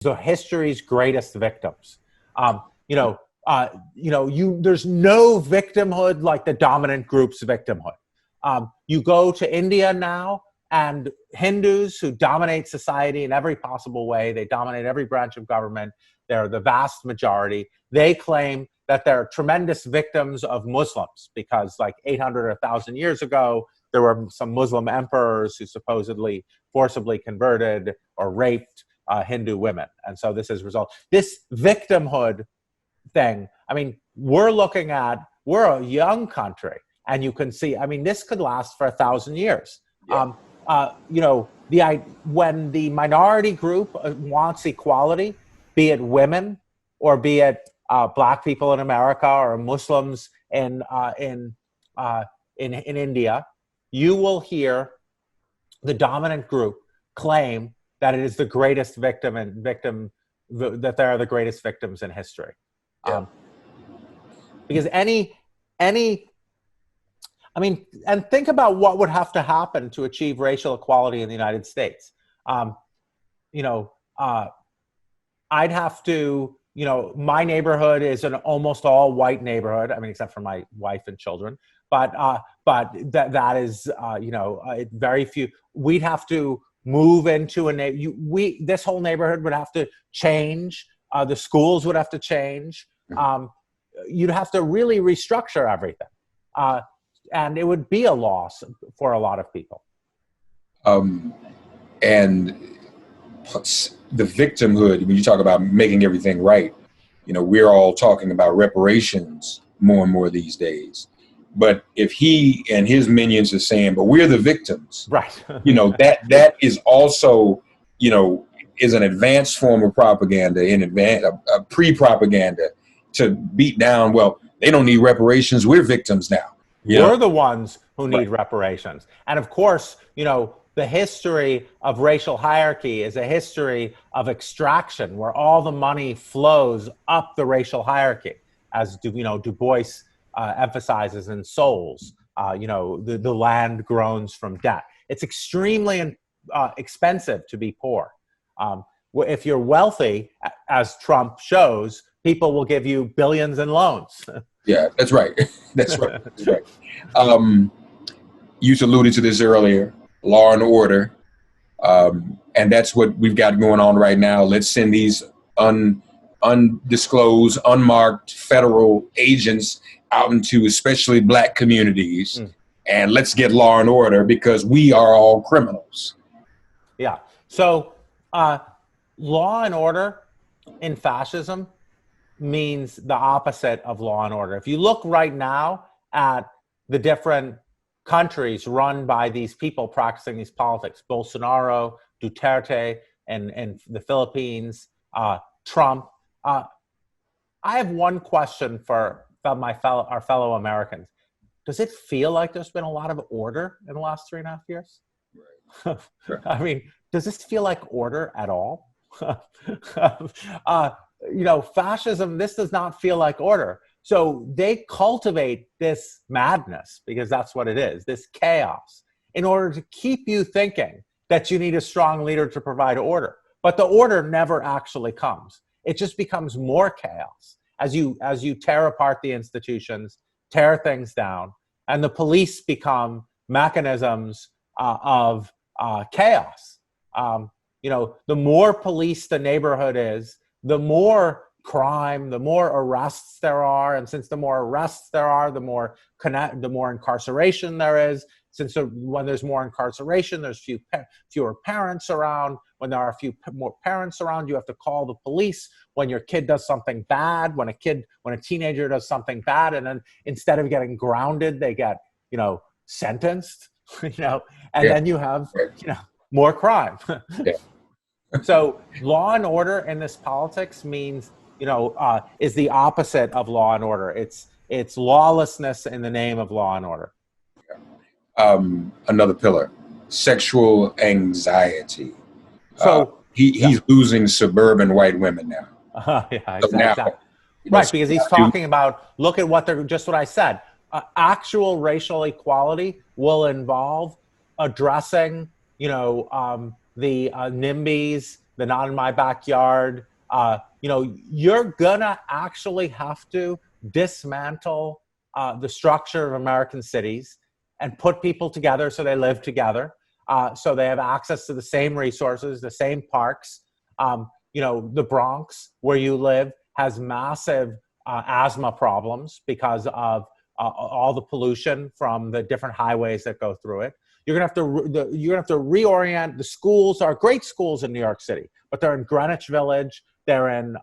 So history's greatest victims. You know, there's no victimhood like the dominant group's victimhood. You go to India now, and Hindus who dominate society in every possible way, they dominate every branch of government, they're the vast majority. They claim that they're tremendous victims of Muslims because like 800 or 1,000 years ago, there were some Muslim emperors who supposedly forcibly converted or raped Hindu women. And so this has resulted. This victimhood thing, I mean, we're a young country, and you can see, I mean, this could last for 1,000 years. Yeah. When the minority group wants equality, be it women or be it Black people in America or Muslims in India, you will hear the dominant group claim that it is the greatest that they are the greatest victims in history. Yeah. Because and think about what would have to happen to achieve racial equality in the United States. I'd have to, my neighborhood is an almost all white neighborhood. I mean, except for my wife and children, but that is, very few. We'd have to move into this whole neighborhood would have to change. The schools would have to change. You'd have to really restructure everything. And it would be a loss for a lot of people. And the victimhood, when you talk about making everything right, we're all talking about reparations more and more these days. But if he and his minions are saying, but we're the victims, right? that is also, is an advanced form of propaganda, a pre-propaganda to beat down, well, they don't need reparations, we're victims now. We're the ones who need reparations. And of course, the history of racial hierarchy is a history of extraction where all the money flows up the racial hierarchy, as Du Bois emphasizes in Souls. The land groans from debt. It's extremely expensive to be poor. If you're wealthy, as Trump shows, people will give you billions in loans. Yeah, that's right. That's right. That's right. You alluded to this earlier, law and order. And that's what we've got going on right now. Let's send these undisclosed, unmarked federal agents out into especially Black communities. And let's get law and order because we are all criminals. Yeah. So law and order in fascism means the opposite of law and order. If you look right now at the different countries run by these people practicing these politics, Bolsonaro, Duterte, and the Philippines, Trump, I have one question for our fellow Americans. Does it feel like there's been a lot of order in the last 3.5 years? Right. I mean, does this feel like order at all? Fascism, this does not feel like order. So they cultivate this madness, because that's what it is, this chaos, in order to keep you thinking that you need a strong leader to provide order. But the order never actually comes. It just becomes more chaos as you tear apart the institutions, tear things down, and the police become mechanisms of chaos. The more police the neighborhood is, the more crime, the more arrests there are, and since the more arrests there are, the more incarceration there is. Since when there's more incarceration, there's fewer parents around. When there are more parents around, you have to call the police when your kid does something bad. When a teenager does something bad, and then instead of getting grounded, they get sentenced. Then you have more crime. So law and order in this politics means is the opposite of law and order. It's lawlessness in the name of law and order. Another pillar, sexual anxiety. So he's losing suburban white women now. Exactly. Right, because he's talking about, look at what I said. Actual racial equality will involve addressing, the NIMBYs, the not in my backyard. You're gonna actually have to dismantle the structure of American cities and put people together so they live together, so they have access to the same resources, the same parks. The Bronx, where you live, has massive asthma problems because of all the pollution from the different highways that go through it. You're gonna have to reorient. The schools are great schools in New York City, but they're in Greenwich Village. They're in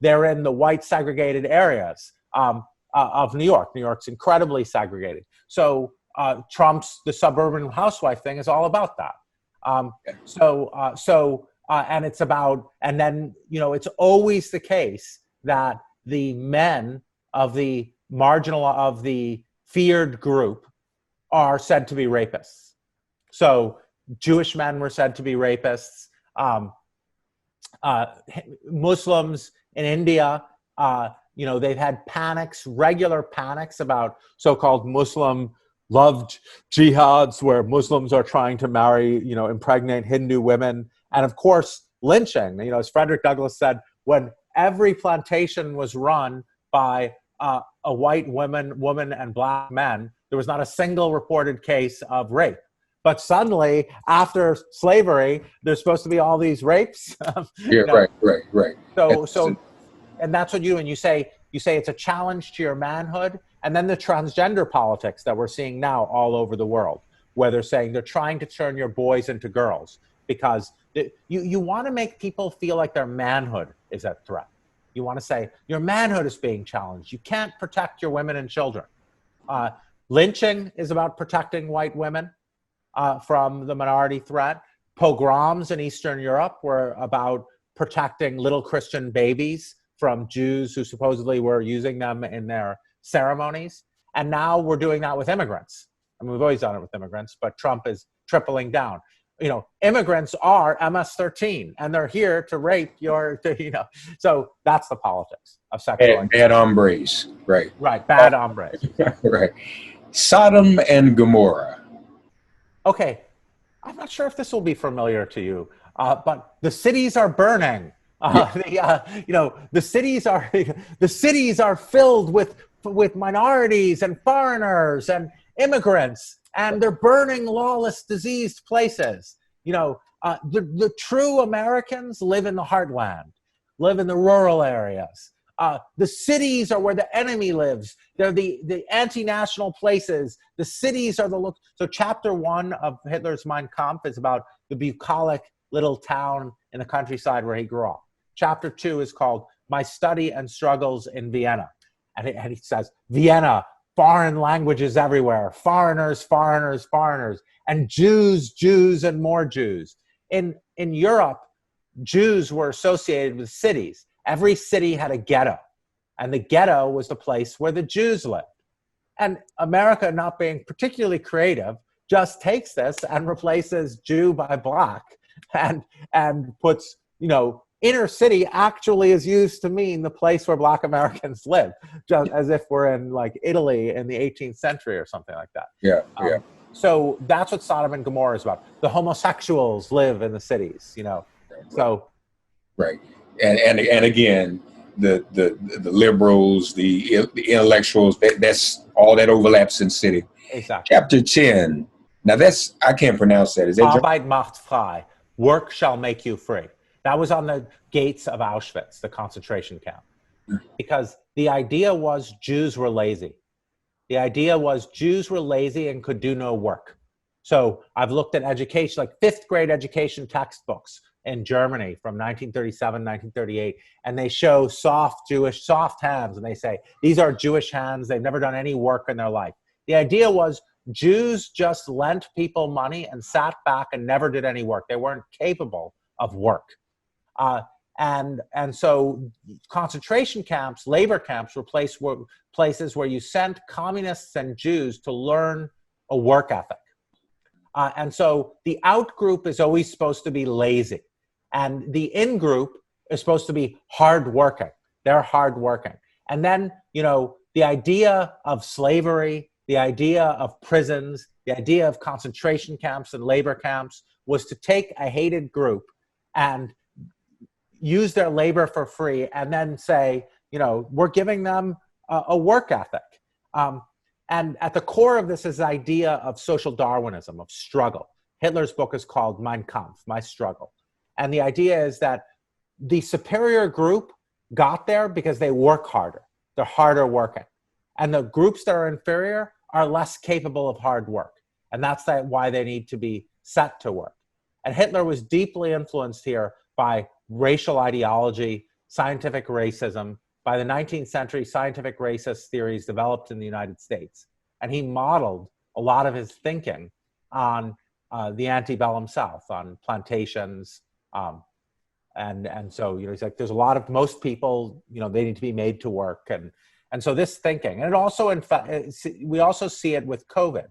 they're in the white segregated areas of New York. New York's incredibly segregated. So the suburban housewife thing is all about that. And it's about, and then it's always the case that the men of the feared group are said to be rapists. So Jewish men were said to be rapists. Muslims in India, they've had panics, regular panics about so-called Muslim-loved jihads, where Muslims are trying to marry, impregnate Hindu women. And of course, lynching. As Frederick Douglass said, when every plantation was run by a white woman and black men, there was not a single reported case of rape. But suddenly, after slavery, there's supposed to be all these rapes. Right. So, and that's what you do. And you say it's a challenge to your manhood. And then the transgender politics that we're seeing now all over the world, where they're saying they're trying to turn your boys into girls because you want to make people feel like their manhood is at threat. You want to say your manhood is being challenged. You can't protect your women and children. Lynching is about protecting white women from the minority threat. Pogroms in Eastern Europe were about protecting little Christian babies from Jews who supposedly were using them in their ceremonies. And now we're doing that with immigrants. I mean, we've always done it with immigrants, but Trump is tripling down. Immigrants are MS-13, and they're here to rape so that's the politics of sexual bad hombres, right? Right, bad hombres. Right. Sodom and Gomorrah. Okay, I'm not sure if this will be familiar to you, but the cities are burning. The cities are filled with minorities and foreigners and immigrants, and they're burning lawless, diseased places. The true Americans live in the heartland, live in the rural areas. The cities are where the enemy lives. They're the anti-national places. The cities are so chapter 1 of Hitler's Mein Kampf is about the bucolic little town in the countryside where he grew up. Chapter 2 is called My Study and Struggles in Vienna. And he says, Vienna, foreign languages everywhere, foreigners, and Jews, and more Jews. In Europe, Jews were associated with cities. Every city had a ghetto, and the ghetto was the place where the Jews lived. And America, not being particularly creative, just takes this and replaces Jew by black, and puts, inner city actually is used to mean the place where black Americans live, just as if we're in like Italy in the 18th century or something like that. Yeah. So that's what Sodom and Gomorrah is about. The homosexuals live in the cities, So. Right. And again, the liberals, the intellectuals, that's all that overlaps in city. Exactly. Chapter 10. Now I can't pronounce that. Is that Arbeit macht frei. Work shall make you free. That was on the gates of Auschwitz, the concentration camp. Because the idea was Jews were lazy. The idea was Jews were lazy and could do no work. So I've looked at education, like 5th grade education textbooks in Germany from 1937, 1938, and they show soft hands, and they say, these are Jewish hands, they've never done any work in their life. The idea was Jews just lent people money and sat back and never did any work. They weren't capable of work. And so concentration camps, labor camps were places where you sent communists and Jews to learn a work ethic. And so the out group is always supposed to be lazy, and the in group is supposed to be hardworking. They're hardworking. And then, the idea of slavery, the idea of prisons, the idea of concentration camps and labor camps was to take a hated group and use their labor for free, and then say, we're giving them a work ethic. And at the core of this is the idea of social Darwinism, of struggle. Hitler's book is called Mein Kampf, My Struggle. And the idea is that the superior group got there because they work harder. They're harder working. And the groups that are inferior are less capable of hard work. And that's why they need to be set to work. And Hitler was deeply influenced here by racial ideology, scientific racism. By the 19th century, scientific racist theories developed in the United States. And he modeled a lot of his thinking on the antebellum South, on plantations. And so, he's like, there's a lot of, most people, they need to be made to work. And so this thinking, and it also, in fact, we also see it with COVID.